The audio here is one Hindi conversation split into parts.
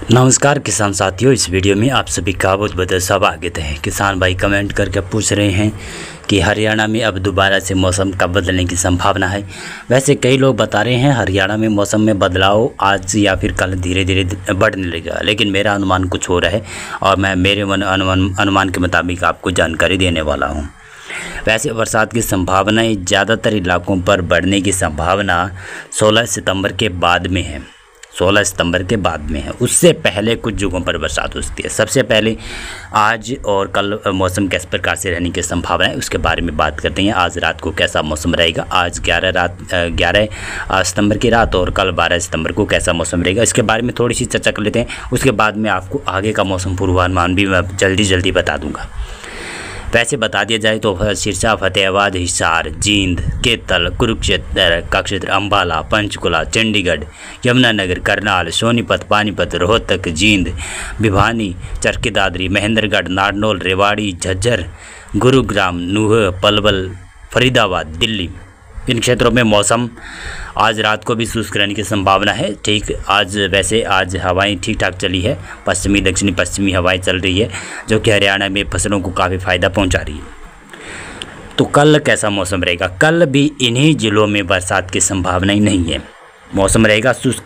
नमस्कार किसान साथियों, इस वीडियो में आप सभी का बहुत बहुत स्वागत है। किसान भाई कमेंट करके पूछ रहे हैं कि हरियाणा में अब दोबारा से मौसम कब बदलने की संभावना है। वैसे कई लोग बता रहे हैं हरियाणा में मौसम में बदलाव आज या फिर कल धीरे धीरे बढ़ने लगेगा, लेकिन मेरा अनुमान कुछ हो रहा है और मैं मेरे अनुमान के मुताबिक आपको जानकारी देने वाला हूँ। वैसे बरसात की संभावनाएँ ज़्यादातर इलाकों पर बढ़ने की संभावना 16 सितंबर के बाद में है। 16 सितंबर के बाद में है, उससे पहले कुछ जगहों पर बरसात हो सकती है। सबसे पहले आज और कल मौसम किस प्रकार से रहने की संभावना है उसके बारे में बात करते हैं। आज रात को कैसा मौसम रहेगा, आज 11 सितंबर की रात और कल 12 सितंबर को कैसा मौसम रहेगा, इसके बारे में थोड़ी सी चर्चा कर लेते हैं। उसके बाद में आपको आगे का मौसम पूर्वानुमान भी मैं जल्दी बता दूँगा। वैसे बता दिया जाए तो सिरसा, फतेहाबाद, हिसार, जींद, केतल, कुरुक्षेत्र का क्षेत्र, अम्बाला, पंचकुला, चंडीगढ़, यमुनानगर, करनाल, सोनीपत, पानीपत, रोहतक, जींद, भिवानी, चरखी दादरी, महेंद्रगढ़, नारनौल, रेवाड़ी, झज्जर, गुरुग्राम, नूह, पलवल, फरीदाबाद, दिल्ली, इन क्षेत्रों में मौसम आज रात को भी शुष्क रहने की संभावना है। ठीक आज हवाएं ठीक ठाक चली है, पश्चिमी दक्षिणी पश्चिमी हवाएं चल रही है जो कि हरियाणा में फसलों को काफ़ी फ़ायदा पहुंचा रही है। तो कल कैसा मौसम रहेगा? कल भी इन्हीं ज़िलों में बरसात की संभावनाएं नहीं है। मौसम रहेगा शुष्क,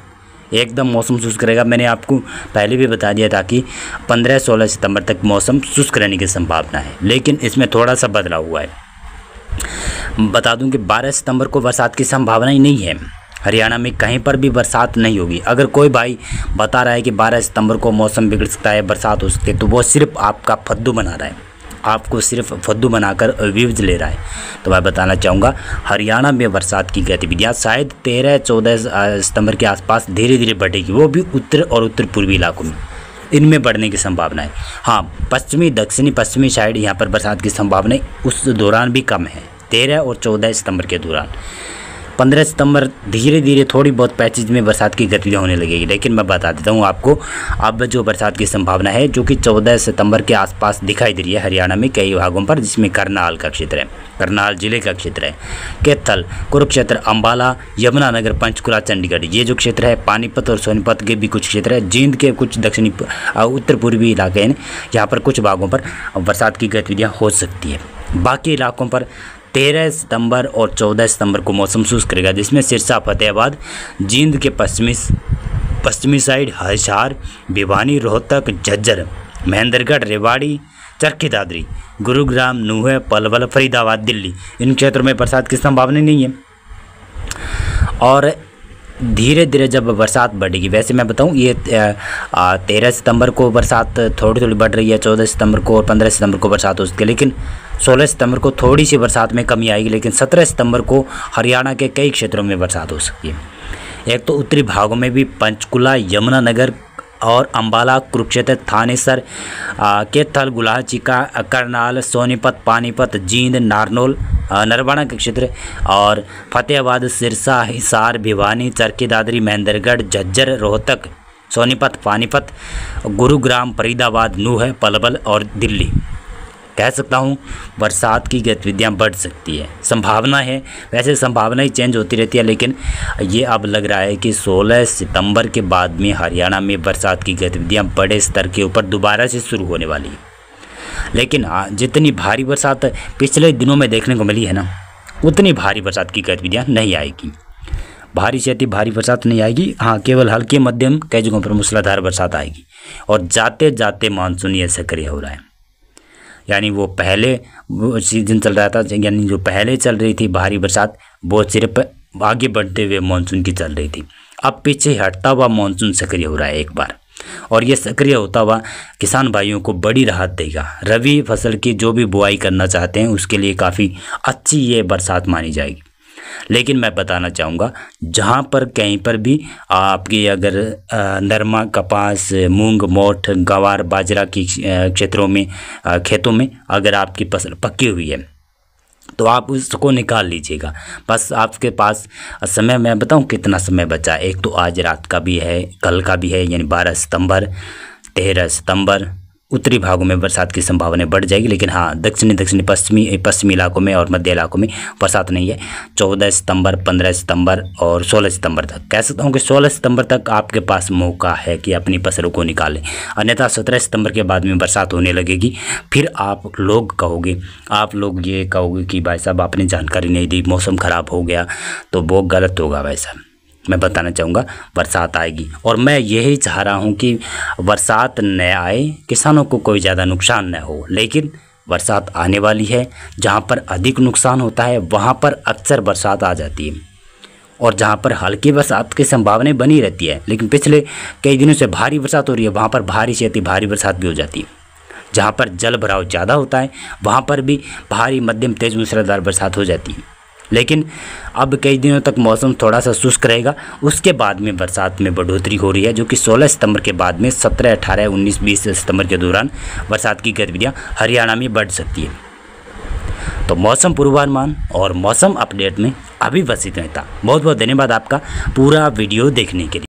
एकदम मौसम शुष्क रहेगा। मैंने आपको पहले भी बता दिया था कि 15-16 सितंबर तक मौसम शुष्क रहने की संभावना है, लेकिन इसमें थोड़ा सा बदलाव हुआ है। बता दूं कि 12 सितंबर को बरसात की संभावना ही नहीं है। हरियाणा में कहीं पर भी बरसात नहीं होगी। अगर कोई भाई बता रहा है कि 12 सितंबर को मौसम बिगड़ सकता है, बरसात हो सकती है, तो वो सिर्फ आपका फद्दू बना रहा है, आपको सिर्फ फद्दू बनाकर व्यूज ले रहा है। तो मैं बताना चाहूँगा हरियाणा में बरसात की गतिविधियाँ शायद 13-14 सितंबर के आसपास धीरे धीरे बढ़ेगी, वो भी उत्तर और उत्तर पूर्वी इलाकों में इनमें बढ़ने की संभावना है। हाँ, पश्चिमी दक्षिणी पश्चिमी साइड यहाँ पर बरसात की संभावना उस दौरान भी कम है, 13 और 14 सितंबर के दौरान। 15 सितंबर धीरे धीरे थोड़ी बहुत पैचेज में बरसात की गतिविधियाँ होने लगेगी, लेकिन मैं बता देता हूँ आपको अब जो बरसात की संभावना है जो कि 14 सितंबर के आसपास दिखाई दे रही है हरियाणा में कई भागों पर, जिसमें करनाल का क्षेत्र है, करनाल जिले का क्षेत्र है, केतल, कुरुक्षेत्र, अम्बाला, यमुनानगर, पंचकुला, चंडीगढ़, ये जो क्षेत्र है, पानीपत और सोनीपत के भी कुछ क्षेत्र है, जींद के कुछ दक्षिणी उत्तर पूर्वी इलाके हैं, यहाँ पर कुछ भागों पर बरसात की गतिविधियाँ हो सकती है। बाकी इलाकों पर 13 सितंबर और 14 सितंबर को मौसम शुष्क रहेगा, जिसमें सिरसा, फतेहाबाद, जींद के पश्चिमी साइड, हिसार, भिवानी, रोहतक, झज्जर, महेंद्रगढ़, रेवाड़ी, चरखी दादरी, गुरुग्राम, नूह, पलवल, फरीदाबाद, दिल्ली, इन क्षेत्रों में बरसात की संभावना नहीं है। और धीरे धीरे जब बरसात बढ़ेगी, वैसे मैं बताऊं ये 13 सितंबर को बरसात थोड़ी बढ़ रही है, 14 सितंबर को और 15 सितंबर को बरसात हो सकती है, लेकिन 16 सितंबर को थोड़ी सी बरसात में कमी आएगी, लेकिन 17 सितंबर को हरियाणा के कई क्षेत्रों में बरसात हो सकती है। एक तो उत्तरी भागों में भी पंचकुला, यमुनानगर और अम्बाला, कुरुक्षेत्र, थानेसर, केतल, गुलाचिका, करनाल, सोनीपत, पानीपत, जींद, नारनौल, नरवाना के क्षेत्र और फतेहाबाद, सिरसा, हिसार, भिवानी, चरखी दादरी, महेंद्रगढ़, झज्जर, रोहतक, सोनीपत, पानीपत, गुरुग्राम, फरीदाबाद, नूह, पलवल और दिल्ली, कह सकता हूँ बरसात की गतिविधियाँ बढ़ सकती है, संभावना है। वैसे संभावना ही चेंज होती रहती है, लेकिन ये अब लग रहा है कि 16 सितंबर के बाद में हरियाणा में बरसात की गतिविधियाँ बड़े स्तर के ऊपर दोबारा से शुरू होने वाली है। लेकिन हाँ, जितनी भारी बरसात पिछले दिनों में देखने को मिली है ना, उतनी भारी बरसात की गतिविधियाँ नहीं आएगी, भारी से अति भारी बरसात नहीं आएगी। हाँ, केवल हल्की मध्यम कई जगहों पर मूसलाधार बरसात आएगी और जाते जाते मानसून ये सक्रिय हो रहा है। यानी वो पहले सीजन चल रहा था, यानी जो पहले चल रही थी भारी बरसात, वो सिर्फ आगे बढ़ते हुए मानसून की चल रही थी। अब पीछे हटता हुआ मानसून सक्रिय हो रहा है एक बार, और ये सक्रिय होता हुआ किसान भाइयों को बड़ी राहत देगा। रबी फसल की जो भी बुआई करना चाहते हैं उसके लिए काफ़ी अच्छी ये बरसात मानी जाएगी। लेकिन मैं बताना चाहूँगा जहाँ पर कहीं पर भी आपकी अगर नरमा, कपास, मूंग, मोठ, गवार, बाजरा की क्षेत्रों में खेतों में अगर आपकी फसल पकी हुई है तो आप उसको निकाल लीजिएगा। बस आपके पास समय, मैं बताऊं कितना समय बचा। एक तो आज रात का भी है, कल का भी है, यानी 12 सितंबर, 13 सितंबर, उत्तरी भागों में बरसात की संभावना बढ़ जाएगी, लेकिन हाँ दक्षिणी पश्चिमी इलाकों में और मध्य इलाकों में बरसात नहीं है। 14 सितंबर, 15 सितंबर और 16 सितंबर तक कह सकता हूँ कि 16 सितंबर तक आपके पास मौका है कि अपनी फसलों को निकालें। अन्यथा 17 सितंबर के बाद में बरसात होने लगेगी। फिर आप लोग ये कहोगे कि भाई साहब आपने जानकारी नहीं दी, मौसम ख़राब हो गया, तो वो गलत होगा। भाई साहब मैं बताना चाहूँगा बरसात आएगी, और मैं यही चाह रहा हूँ कि बरसात न आए, किसानों को कोई ज़्यादा नुकसान न हो, लेकिन बरसात आने वाली है। जहाँ पर अधिक नुकसान होता है वहाँ पर अक्सर बरसात आ जाती है, और जहाँ पर हल्की बरसात की संभावना बनी रहती है, लेकिन पिछले कई दिनों से भारी बरसात हो रही है, वहाँ पर भारी से अति भारी बरसात भी हो जाती है। जहाँ पर जल भराव ज़्यादा होता है वहाँ पर भी भारी मध्यम तेज मूसलाधार बरसात हो जाती है। लेकिन अब कई दिनों तक मौसम थोड़ा सा शुष्क रहेगा, उसके बाद में बरसात में बढ़ोतरी हो रही है, जो कि 16 सितंबर के बाद में 17, 18, 19, 20 सितंबर के दौरान बरसात की गतिविधियाँ हरियाणा में बढ़ सकती है। तो मौसम पूर्वानुमान और मौसम अपडेट में अभी बस इतना था। बहुत बहुत धन्यवाद आपका पूरा वीडियो देखने के लिए।